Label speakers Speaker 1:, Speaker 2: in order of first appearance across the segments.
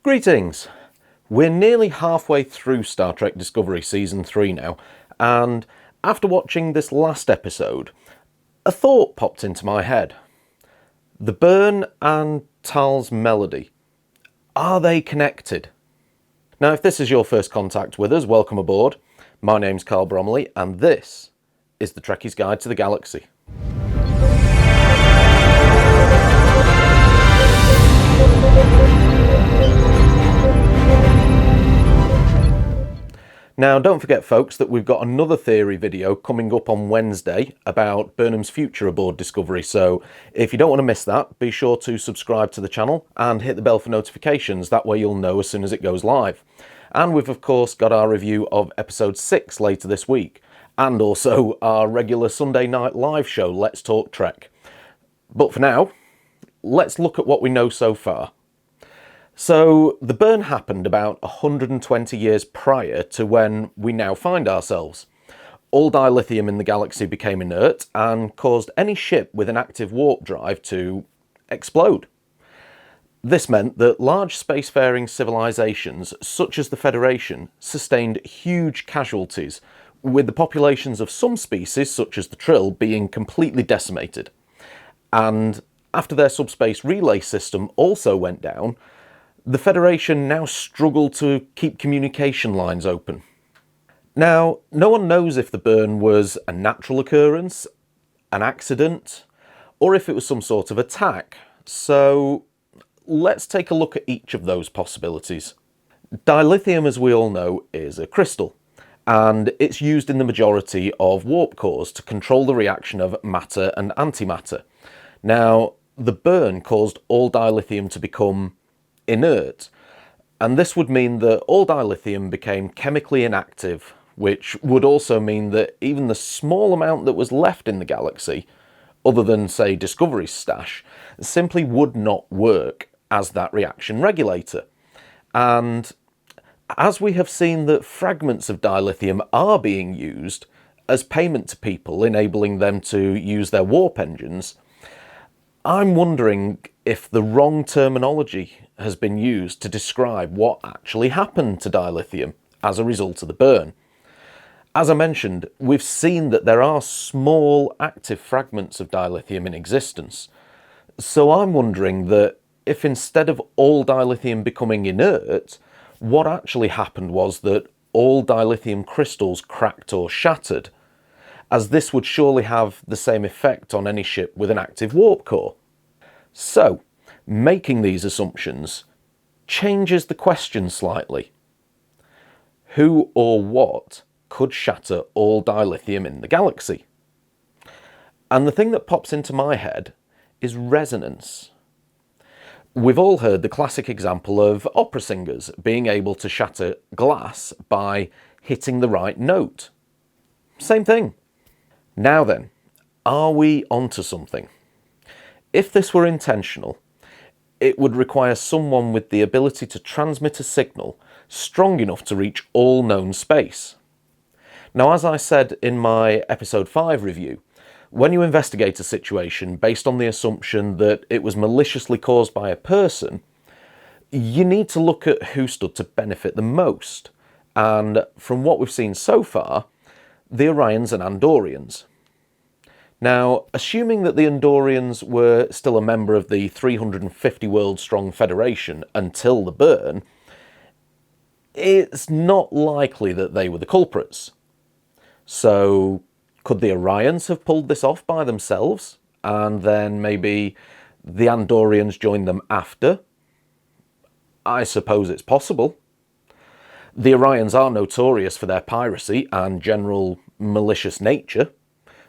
Speaker 1: Greetings! We're nearly halfway through Star Trek Discovery Season 3 now, and after watching this last episode, a thought popped into my head. The burn and Tal's melody, are they connected? Now, if this is your first contact with us, welcome aboard. My name's Carl Bromley, and this is the Trekkies Guide to the Galaxy. Now, don't forget, folks, that we've got another theory video coming up on Wednesday about Burnham's future aboard Discovery, so if you don't want to miss that, be sure to subscribe to the channel and hit the bell for notifications. That way you'll know as soon as it goes live. And we've, of course, got our review of Episode 6 later this week, and also our regular Sunday night live show, Let's Talk Trek. But for now, let's look at what we know so far. So, the burn happened about 120 years prior to when we now find ourselves. All dilithium in the galaxy became inert and caused any ship with an active warp drive to explode. This meant that large spacefaring civilizations, such as the Federation, sustained huge casualties, with the populations of some species, such as the Trill, being completely decimated. And after their subspace relay system also went down, the Federation now struggled to keep communication lines open. Now, no one knows if the burn was a natural occurrence, an accident, or if it was some sort of attack. So let's take a look at each of those possibilities. Dilithium, as we all know, is a crystal, and it's used in the majority of warp cores to control the reaction of matter and antimatter. Now, the burn caused all dilithium to become inert, and this would mean that all dilithium became chemically inactive, which would also mean that even the small amount that was left in the galaxy, other than, say, Discovery's stash, simply would not work as that reaction regulator. And as we have seen that fragments of dilithium are being used as payment to people, enabling them to use their warp engines, I'm wondering if the wrong terminology has been used to describe what actually happened to dilithium as a result of the burn. As I mentioned, we've seen that there are small active fragments of dilithium in existence. So I'm wondering that if instead of all dilithium becoming inert, what actually happened was that all dilithium crystals cracked or shattered, as this would surely have the same effect on any ship with an active warp core. So, making these assumptions changes the question slightly. Who or what could shatter all dilithium in the galaxy? And the thing that pops into my head is resonance. We've all heard the classic example of opera singers being able to shatter glass by hitting the right note. Same thing. Now then, are we onto something? If this were intentional, it would require someone with the ability to transmit a signal strong enough to reach all known space. Now, as I said in my episode 5 review, when you investigate a situation based on the assumption that it was maliciously caused by a person, you need to look at who stood to benefit the most. And from what we've seen so far, the Orions and Andorians. Now, assuming that the Andorians were still a member of the 350 world strong Federation until the burn, it's not likely that they were the culprits. So, could the Orions have pulled this off by themselves, and then maybe the Andorians joined them after? I suppose it's possible. The Orions are notorious for their piracy and general malicious nature.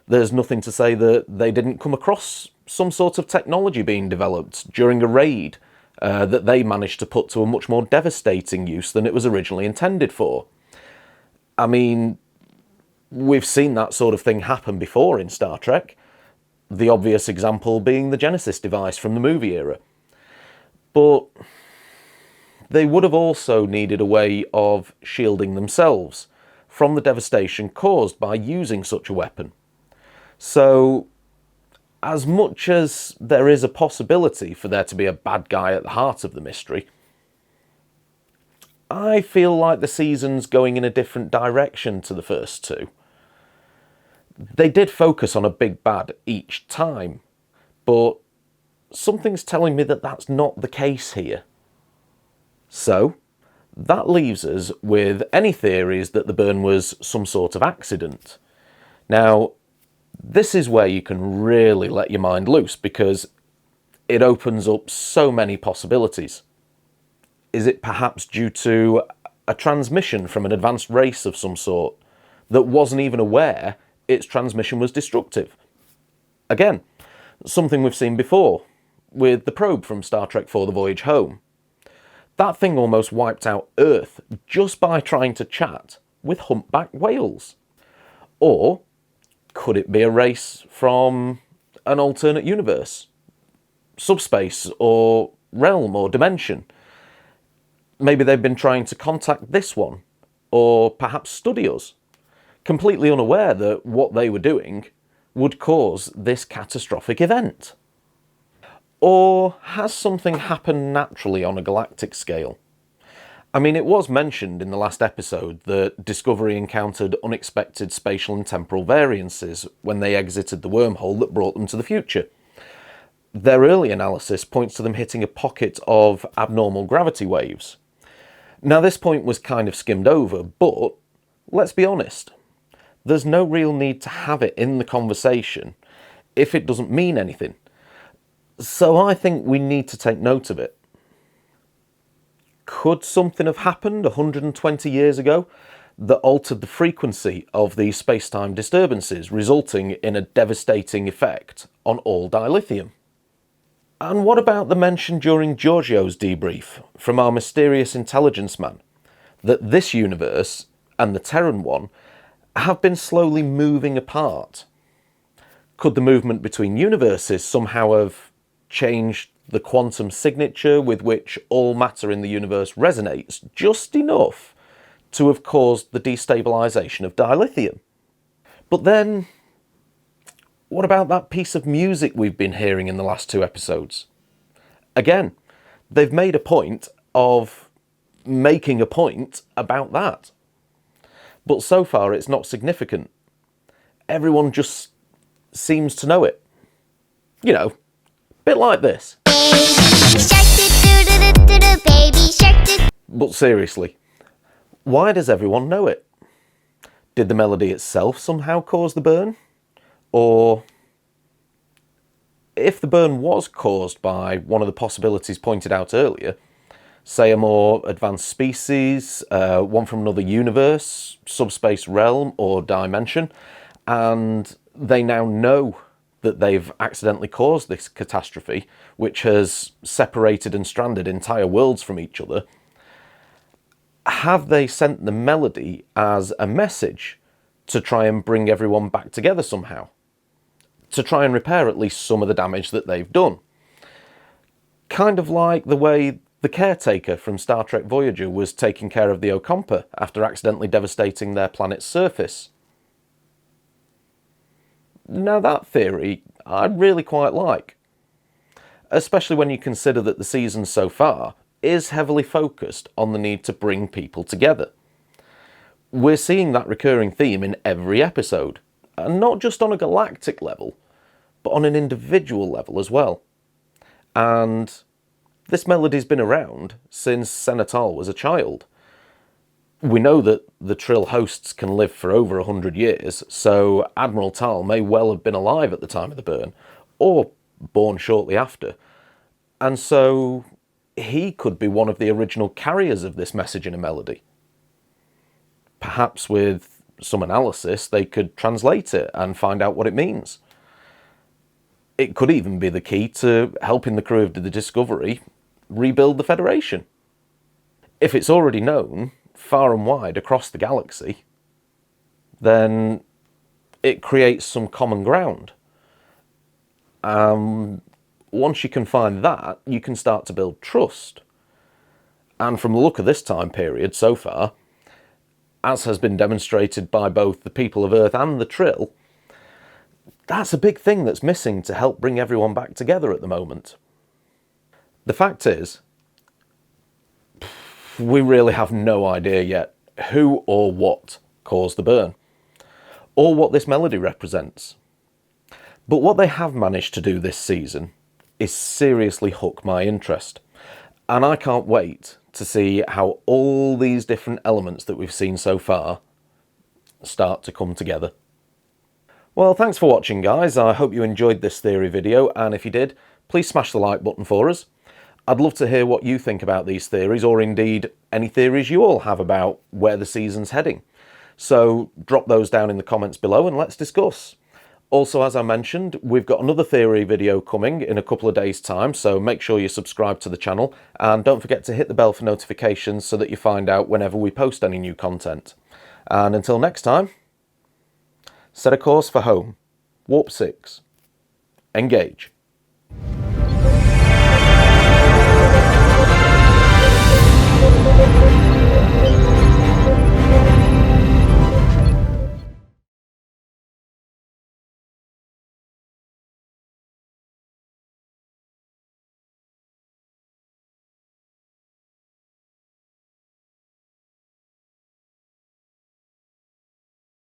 Speaker 1: There's nothing to say that they didn't come across some sort of technology being developed during a raid that they managed to put to a much more devastating use than it was originally intended for. I mean, we've seen that sort of thing happen before in Star Trek, the obvious example being the Genesis device from the movie era. But they would have also needed a way of shielding themselves from the devastation caused by using such a weapon. So, as much as there is a possibility for there to be a bad guy at the heart of the mystery, I feel like the season's going in a different direction to the first two. They did focus on a big bad each time, but something's telling me that that's not the case here. So, that leaves us with any theories that the burn was some sort of accident. Now, this is where you can really let your mind loose because it opens up so many possibilities. Is it perhaps due to a transmission from an advanced race of some sort that wasn't even aware its transmission was destructive? Again, something we've seen before with the probe from Star Trek IV: The Voyage Home. That thing almost wiped out Earth just by trying to chat with humpback whales. Or could it be a race from an alternate universe, subspace or realm or dimension? Maybe they've been trying to contact this one, or perhaps study us, completely unaware that what they were doing would cause this catastrophic event. Or has something happened naturally on a galactic scale? I mean, it was mentioned in the last episode that Discovery encountered unexpected spatial and temporal variances when they exited the wormhole that brought them to the future. Their early analysis points to them hitting a pocket of abnormal gravity waves. Now, this point was kind of skimmed over, but let's be honest, there's no real need to have it in the conversation if it doesn't mean anything. So I think we need to take note of it. Could something have happened 120 years ago that altered the frequency of these space-time disturbances, resulting in a devastating effect on all dilithium? And what about the mention during Giorgio's debrief from our mysterious intelligence man that this universe and the Terran one have been slowly moving apart? Could the movement between universes somehow have changed the quantum signature with which all matter in the universe resonates just enough to have caused the destabilisation of dilithium? But then, what about that piece of music we've been hearing in the last two episodes? Again, they've made a point of making a point about that. But so far it's not significant. Everyone just seems to know it. You know, a bit like this. But seriously, why does everyone know it? Did the melody itself somehow cause the burn? Or if the burn was caused by one of the possibilities pointed out earlier, say a more advanced species, one from another universe, subspace realm or dimension, and they now know that they've accidentally caused this catastrophe, which has separated and stranded entire worlds from each other, have they sent the melody as a message to try and bring everyone back together somehow? To try and repair at least some of the damage that they've done? Kind of like the way the caretaker from Star Trek Voyager was taking care of the Ocampa after accidentally devastating their planet's surface. Now that theory I really quite like, especially when you consider that the season so far is heavily focused on the need to bring people together. We're seeing that recurring theme in every episode, and not just on a galactic level, but on an individual level as well. And this melody's been around since Senatal was a child. We know that the Trill hosts can live for over 100 years, so Admiral Tal may well have been alive at the time of the burn, or born shortly after. And so he could be one of the original carriers of this message in a melody. Perhaps with some analysis they could translate it and find out what it means. It could even be the key to helping the crew of the Discovery rebuild the Federation. If it's already known far and wide across the galaxy, then it creates some common ground. Once you can find that, you can start to build trust. And from the look of this time period so far, as has been demonstrated by both the people of Earth and the Trill, that's a big thing that's missing to help bring everyone back together at the moment. The fact is, we really have no idea yet who or what caused the burn, or what this melody represents. But what they have managed to do this season is seriously hook my interest, and I can't wait to see how all these different elements that we've seen so far start to come together. Well, thanks for watching, guys. I hope you enjoyed this theory video, and if you did, please smash the like button for us. I'd love to hear what you think about these theories, or indeed any theories you all have about where the season's heading. So drop those down in the comments below and let's discuss. Also, as I mentioned, we've got another theory video coming in a couple of days' time, so make sure you subscribe to the channel and don't forget to hit the bell for notifications so that you find out whenever we post any new content. And until next time, set a course for home. Warp 6. Engage.